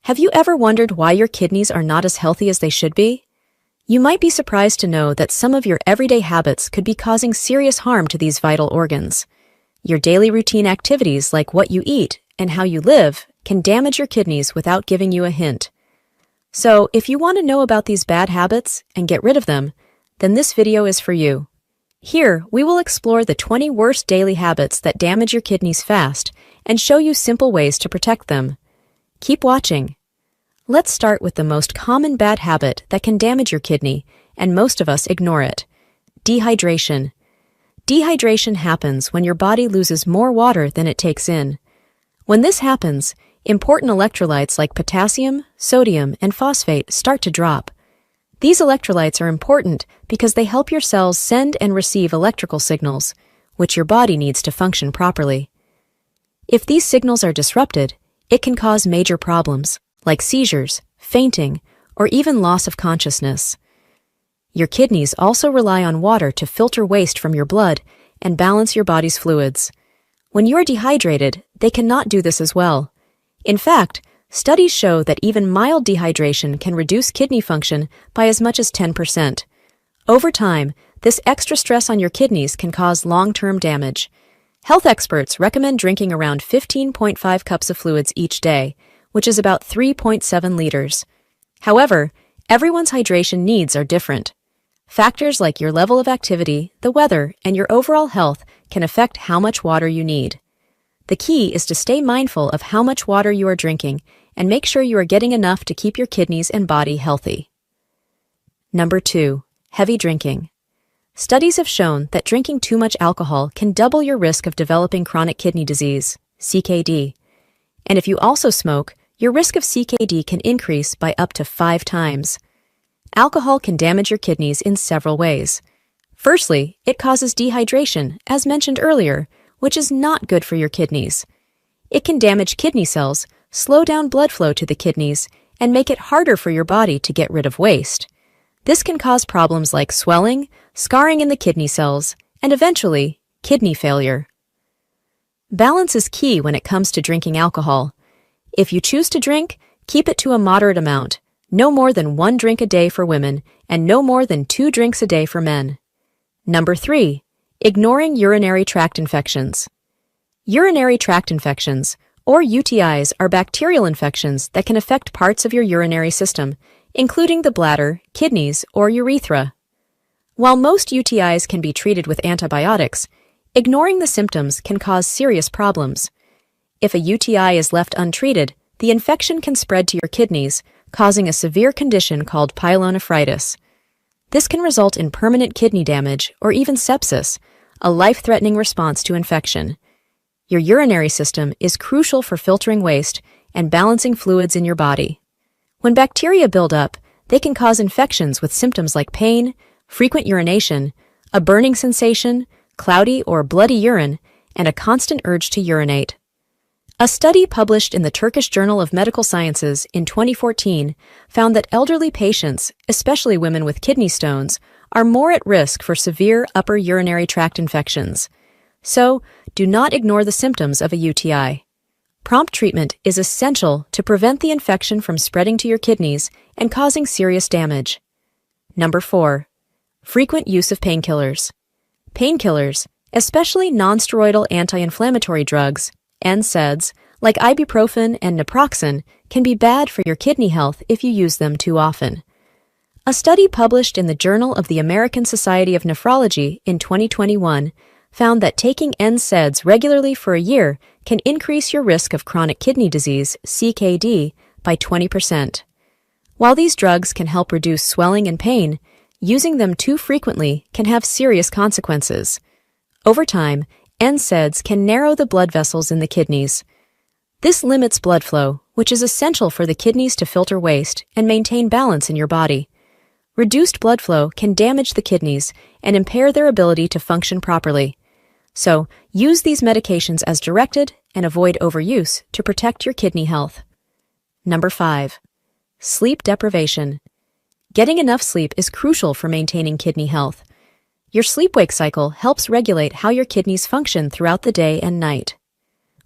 Have you ever wondered why your kidneys are not as healthy as they should be? You might be surprised to know that some of your everyday habits could be causing serious harm to these vital organs. Your daily routine activities, like what you eat and how you live, can damage your kidneys without giving you a hint. So, if you want to know about these bad habits and get rid of them, then this video is for you. Here, we will explore the 20 worst daily habits that damage your kidneys fast and show you simple ways to protect them. Keep watching. Let's start with the most common bad habit that can damage your kidney, and most of us ignore it. Dehydration. Dehydration happens when your body loses more water than it takes in. When this happens, important electrolytes like potassium, sodium, and phosphate start to drop. These electrolytes are important because they help your cells send and receive electrical signals, which your body needs to function properly. If these signals are disrupted, it can cause major problems, like seizures, fainting, or even loss of consciousness. Your kidneys also rely on water to filter waste from your blood and balance your body's fluids. When you are dehydrated, they cannot do this as well. In fact, studies show that even mild dehydration can reduce kidney function by as much as 10%. Over time, this extra stress on your kidneys can cause long-term damage. Health experts recommend drinking around 15.5 cups of fluids each day, which is about 3.7 liters. However, everyone's hydration needs are different. Factors like your level of activity, the weather, and your overall health can affect how much water you need. The key is to stay mindful of how much water you are drinking and make sure you are getting enough to keep your kidneys and body healthy. Number 2. Heavy drinking. Studies have shown that drinking too much alcohol can double your risk of developing chronic kidney disease, CKD. And if you also smoke, your risk of CKD can increase by up to 5 times. Alcohol can damage your kidneys in several ways. Firstly, it causes dehydration, as mentioned earlier, which is not good for your kidneys. It can damage kidney cells, slow down blood flow to the kidneys, and make it harder for your body to get rid of waste. This can cause problems like swelling, scarring in the kidney cells, and eventually, kidney failure. Balance is key when it comes to drinking alcohol. If you choose to drink, keep it to a moderate amount, no more than 1 drink a day for women and no more than 2 drinks a day for men. Number 3. Ignoring urinary tract infections. Urinary tract infections, or UTIs, are bacterial infections that can affect parts of your urinary system, including the bladder, kidneys, or urethra. While most UTIs can be treated with antibiotics, ignoring the symptoms can cause serious problems. If a UTI is left untreated, the infection can spread to your kidneys, causing a severe condition called pyelonephritis. This can result in permanent kidney damage or even sepsis, a life-threatening response to infection. Your urinary system is crucial for filtering waste and balancing fluids in your body. When bacteria build up, they can cause infections with symptoms like pain, frequent urination, a burning sensation, cloudy or bloody urine, and a constant urge to urinate. A study published in the Turkish Journal of Medical Sciences in 2014 found that elderly patients, especially women with kidney stones, are more at risk for severe upper urinary tract infections. So, do not ignore the symptoms of a UTI. Prompt treatment is essential to prevent the infection from spreading to your kidneys and causing serious damage. Number 4. Frequent use of painkillers. Painkillers, especially nonsteroidal anti-inflammatory drugs, NSAIDs, like ibuprofen and naproxen, can be bad for your kidney health if you use them too often. A study published in the Journal of the American Society of Nephrology in 2021 found that taking NSAIDs regularly for a year can increase your risk of chronic kidney disease, CKD, by 20%. While these drugs can help reduce swelling and pain, using them too frequently can have serious consequences. Over time, NSAIDs can narrow the blood vessels in the kidneys. This limits blood flow, which is essential for the kidneys to filter waste and maintain balance in your body. Reduced blood flow can damage the kidneys and impair their ability to function properly. So, use these medications as directed and avoid overuse to protect your kidney health. Number 5. Sleep deprivation. Getting enough sleep is crucial for maintaining kidney health. Your sleep-wake cycle helps regulate how your kidneys function throughout the day and night.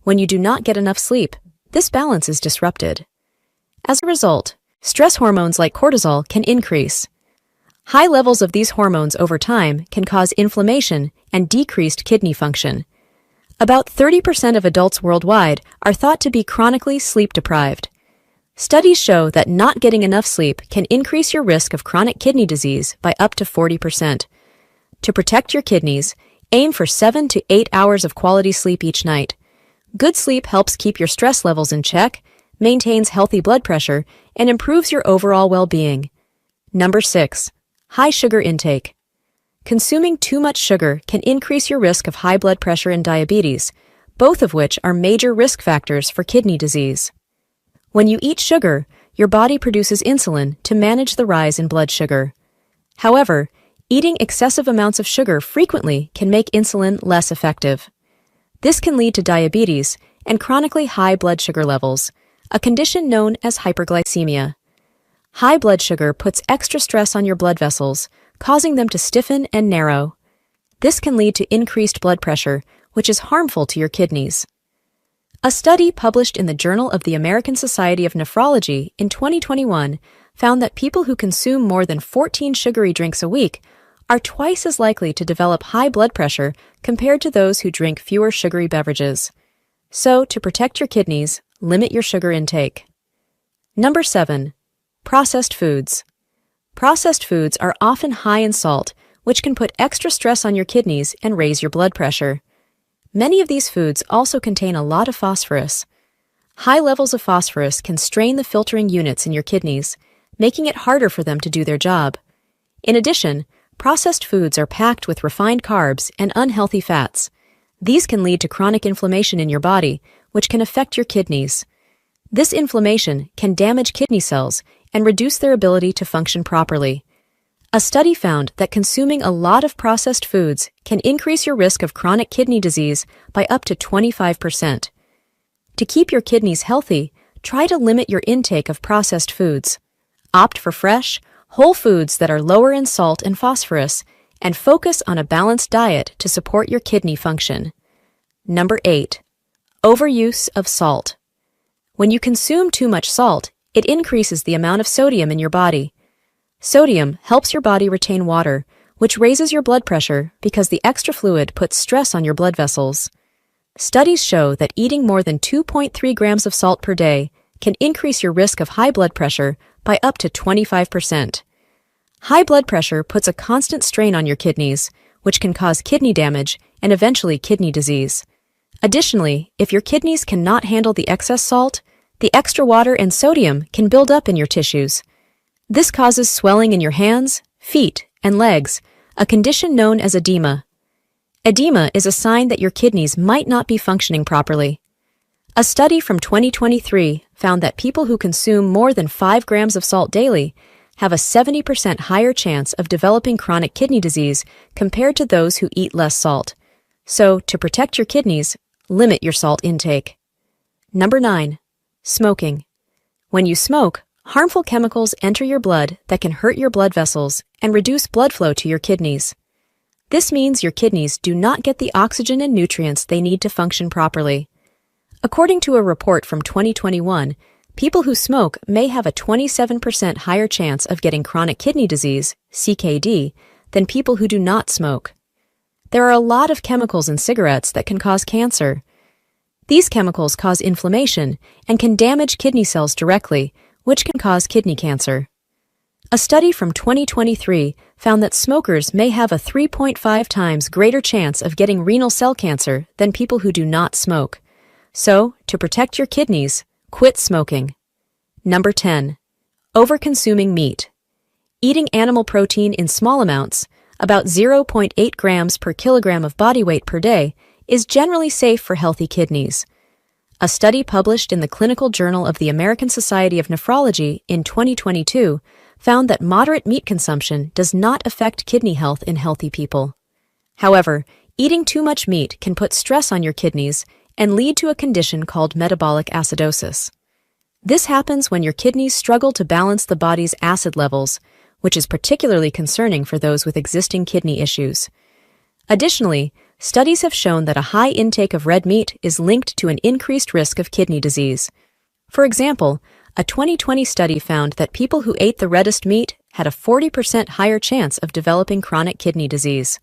When you do not get enough sleep, this balance is disrupted. As a result, stress hormones like cortisol can increase. High levels of these hormones over time can cause inflammation and decreased kidney function. About 30% of adults worldwide are thought to be chronically sleep-deprived. Studies show that not getting enough sleep can increase your risk of chronic kidney disease by up to 40%. To protect your kidneys, aim for 7 to 8 hours of quality sleep each night. Good sleep helps keep your stress levels in check, maintains healthy blood pressure, and improves your overall well-being. Number 6. High sugar intake. Consuming too much sugar can increase your risk of high blood pressure and diabetes, both of which are major risk factors for kidney disease. When you eat sugar, your body produces insulin to manage the rise in blood sugar. However, eating excessive amounts of sugar frequently can make insulin less effective. This can lead to diabetes and chronically high blood sugar levels, a condition known as hyperglycemia. High blood sugar puts extra stress on your blood vessels, causing them to stiffen and narrow. This can lead to increased blood pressure, which is harmful to your kidneys. A study published in the Journal of the American Society of Nephrology in 2021 found that people who consume more than 14 sugary drinks a week are twice as likely to develop high blood pressure compared to those who drink fewer sugary beverages. So, to protect your kidneys, limit your sugar intake. Number 7. Processed foods. Processed foods are often high in salt, which can put extra stress on your kidneys and raise your blood pressure. Many of these foods also contain a lot of phosphorus. High levels of phosphorus can strain the filtering units in your kidneys, making it harder for them to do their job. In addition, processed foods are packed with refined carbs and unhealthy fats. These can lead to chronic inflammation in your body, which can affect your kidneys. This inflammation can damage kidney cells and reduce their ability to function properly. A study found that consuming a lot of processed foods can increase your risk of chronic kidney disease by up to 25%. To keep your kidneys healthy, try to limit your intake of processed foods. Opt for fresh, whole foods that are lower in salt and phosphorus, and focus on a balanced diet to support your kidney function. Number 8. Overuse of salt. When you consume too much salt, it increases the amount of sodium in your body. Sodium helps your body retain water, which raises your blood pressure because the extra fluid puts stress on your blood vessels. Studies show that eating more than 2.3 grams of salt per day can increase your risk of high blood pressure by up to 25%. High blood pressure puts a constant strain on your kidneys, which can cause kidney damage and eventually kidney disease. Additionally, if your kidneys cannot handle the excess salt, the extra water and sodium can build up in your tissues. This causes swelling in your hands, feet, and legs, a condition known as edema. Edema is a sign that your kidneys might not be functioning properly. A study from 2023 found that people who consume more than 5 grams of salt daily have a 70% higher chance of developing chronic kidney disease compared to those who eat less salt. So, to protect your kidneys, limit your salt intake. Number 9. Smoking. When you smoke, harmful chemicals enter your blood that can hurt your blood vessels and reduce blood flow to your kidneys. This means your kidneys do not get the oxygen and nutrients they need to function properly. According to a report from 2021, people who smoke may have a 27% higher chance of getting chronic kidney disease, CKD, than people who do not smoke. There are a lot of chemicals in cigarettes that can cause cancer. These chemicals cause inflammation and can damage kidney cells directly, which can cause kidney cancer. A study from 2023 found that smokers may have a 3.5 times greater chance of getting renal cell cancer than people who do not smoke. So, to protect your kidneys, quit smoking. Number 10. Overconsuming meat. Eating animal protein in small amounts, about 0.8 grams per kilogram of body weight per day, is generally safe for healthy kidneys. A study published in the Clinical Journal of the American Society of Nephrology in 2022 found that moderate meat consumption does not affect kidney health in healthy people. However, eating too much meat can put stress on your kidneys and lead to a condition called metabolic acidosis. This happens when your kidneys struggle to balance the body's acid levels, which is particularly concerning for those with existing kidney issues. Additionally, studies have shown that a high intake of red meat is linked to an increased risk of kidney disease. For example, A 2020 study found that people who ate the reddest meat had a 40% higher chance of developing chronic kidney disease.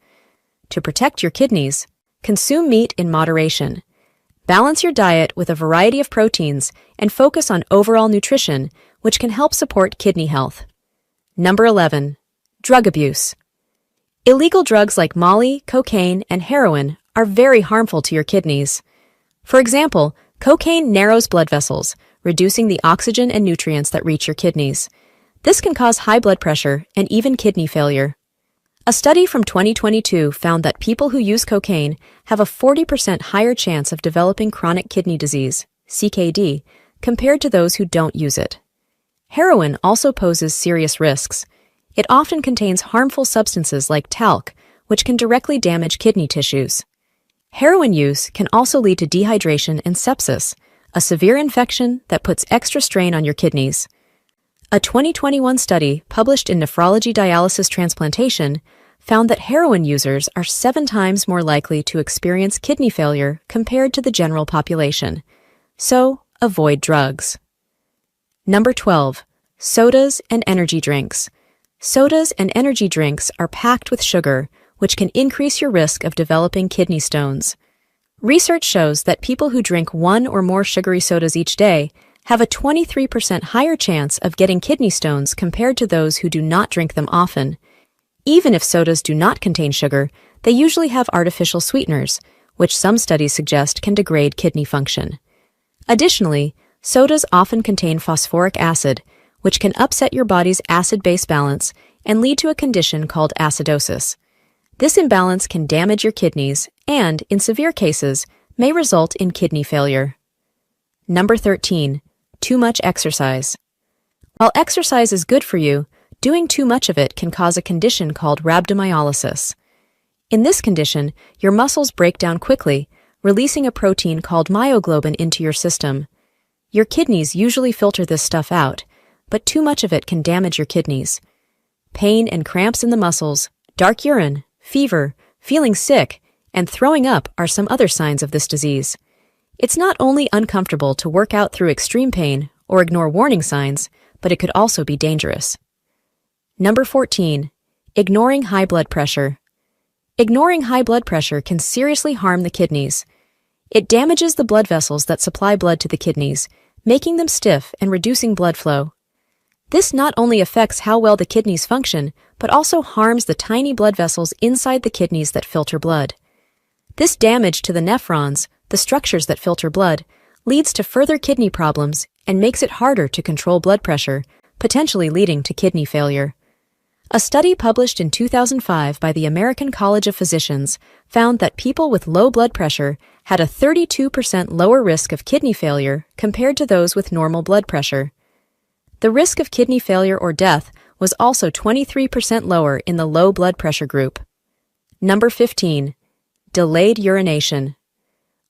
To protect your kidneys, consume meat in moderation. Balance your diet with a variety of proteins and focus on overall nutrition, which can help support kidney health. Number 11. Drug abuse. Illegal drugs like Molly, cocaine, and heroin are very harmful to your kidneys. For example, cocaine narrows blood vessels, reducing the oxygen and nutrients that reach your kidneys. This can cause high blood pressure and even kidney failure. A study from 2022 found that people who use cocaine have a 40% higher chance of developing chronic kidney disease, CKD, compared to those who don't use it. Heroin also poses serious risks. It often contains harmful substances like talc, which can directly damage kidney tissues. Heroin use can also lead to dehydration and sepsis, a severe infection that puts extra strain on your kidneys. A 2021 study published in Nephrology Dialysis Transplantation found that heroin users are 7 times more likely to experience kidney failure compared to the general population. So, avoid drugs. Number 12. Sodas and energy drinks. Sodas and energy drinks are packed with sugar, which can increase your risk of developing kidney stones. Research shows that people who drink 1 or more sugary sodas each day have a 23% higher chance of getting kidney stones compared to those who do not drink them often. Even if sodas do not contain sugar, they usually have artificial sweeteners, which some studies suggest can degrade kidney function. Additionally, sodas often contain phosphoric acid, which can upset your body's acid-base balance and lead to a condition called acidosis. This imbalance can damage your kidneys and, in severe cases, may result in kidney failure. Number 13. Too much exercise. While exercise is good for you, doing too much of it can cause a condition called rhabdomyolysis. In this condition, your muscles break down quickly, releasing a protein called myoglobin into your system. Your kidneys usually filter this stuff out, but too much of it can damage your kidneys. Pain and cramps in the muscles, dark urine, fever, feeling sick, and throwing up are some other signs of this disease. It's not only uncomfortable to work out through extreme pain or ignore warning signs, but it could also be dangerous. Number 14. Ignoring high blood pressure. Ignoring high blood pressure can seriously harm the kidneys. It damages the blood vessels that supply blood to the kidneys, making them stiff and reducing blood flow. This not only affects how well the kidneys function, but also harms the tiny blood vessels inside the kidneys that filter blood. This damage to the nephrons, the structures that filter blood, leads to further kidney problems and makes it harder to control blood pressure, potentially leading to kidney failure. A study published in 2005 by the American College of Physicians found that people with low blood pressure had a 32% lower risk of kidney failure compared to those with normal blood pressure. The risk of kidney failure or death was also 23% lower in the low blood pressure group. Number 15. Delayed urination.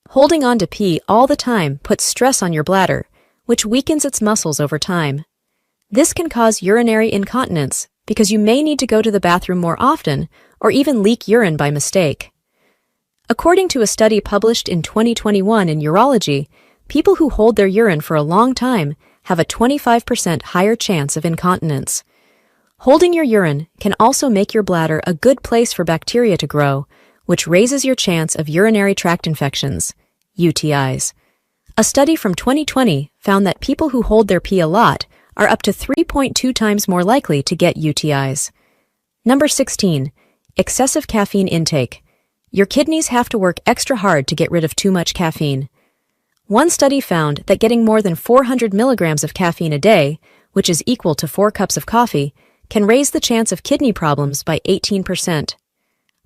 Holding on to pee all the time puts stress on your bladder, which weakens its muscles over time. This can cause urinary incontinence because you may need to go to the bathroom more often or even leak urine by mistake. According to a study published in 2021 in Urology, people who hold their urine for a long time have a 25% higher chance of incontinence. Holding your urine can also make your bladder a good place for bacteria to grow, which raises your chance of urinary tract infections, UTIs. A study from 2020 found that people who hold their pee a lot are up to 3.2 times more likely to get UTIs. Number 16. Excessive caffeine intake. Your kidneys have to work extra hard to get rid of too much caffeine. One study found that getting more than 400 milligrams of caffeine a day, which is equal to 4 cups of coffee, can raise the chance of kidney problems by 18%.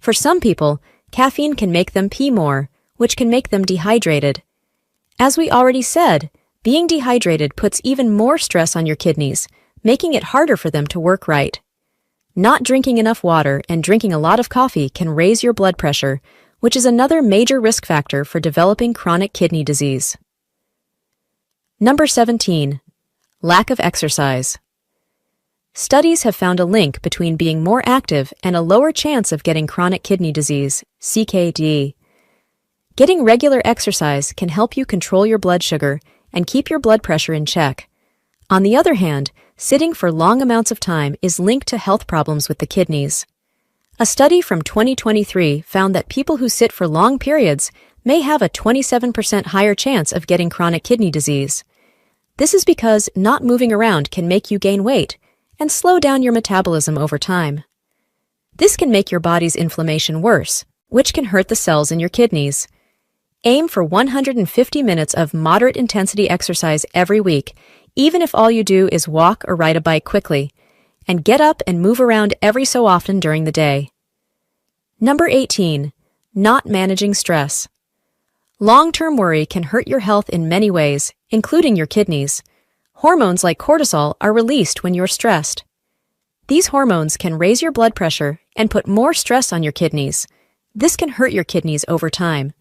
For some people, caffeine can make them pee more, which can make them dehydrated. As we already said, being dehydrated puts even more stress on your kidneys, making it harder for them to work right. Not drinking enough water and drinking a lot of coffee can raise your blood pressure, which is another major risk factor for developing chronic kidney disease. Number 17. Lack of exercise. Studies have found a link between being more active and a lower chance of getting chronic kidney disease, CKD. Getting regular exercise can help you control your blood sugar and keep your blood pressure in check. On the other hand, sitting for long amounts of time is linked to health problems with the kidneys. A study from 2023 found that people who sit for long periods may have a 27% higher chance of getting chronic kidney disease. This is because not moving around can make you gain weight and slow down your metabolism over time. This can make your body's inflammation worse, which can hurt the cells in your kidneys. Aim for 150 minutes of moderate intensity exercise every week, even if all you do is walk or ride a bike quickly, and get up and move around every so often during the day. Number 18. Not managing stress. Long-term worry can hurt your health in many ways, including your kidneys. Hormones like cortisol are released when you're stressed. These hormones can raise your blood pressure and put more stress on your kidneys. This can hurt your kidneys over time.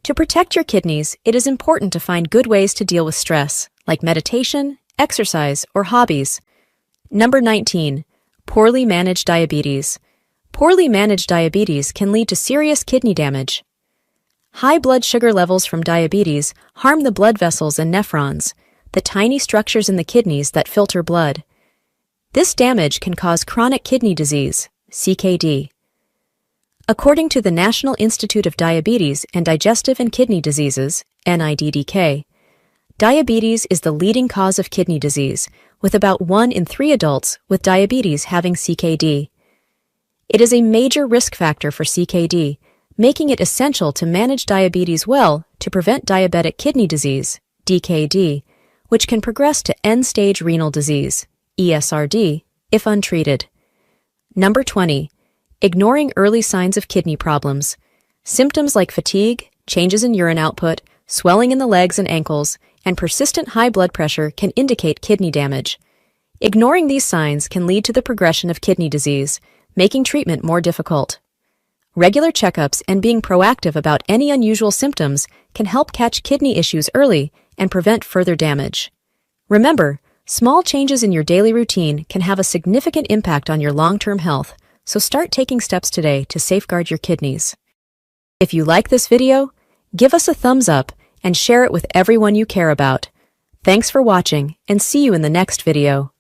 To protect your kidneys, it is important to find good ways to deal with stress, like meditation, exercise, or hobbies. Number 19. Poorly managed diabetes. Poorly managed diabetes can lead to serious kidney damage. High blood sugar levels from diabetes harm the blood vessels and nephrons, the tiny structures in the kidneys that filter blood. This damage can cause chronic kidney disease, CKD. According to the National Institute of Diabetes and Digestive and Kidney Diseases, NIDDK, diabetes is the leading cause of kidney disease, with about 1 in 3 adults with diabetes having CKD. It is a major risk factor for CKD, making it essential to manage diabetes well to prevent diabetic kidney disease, DKD, which can progress to end-stage renal disease, ESRD, if untreated. Number 20. Ignoring early signs of kidney problems. Symptoms like fatigue, changes in urine output, swelling in the legs and ankles, and persistent high blood pressure can indicate kidney damage. Ignoring these signs can lead to the progression of kidney disease, making treatment more difficult. Regular checkups and being proactive about any unusual symptoms can help catch kidney issues early and prevent further damage. Remember, small changes in your daily routine can have a significant impact on your long-term health, so start taking steps today to safeguard your kidneys. If you like this video, give us a thumbs up and share it with everyone you care about. Thanks for watching, and see you in the next video.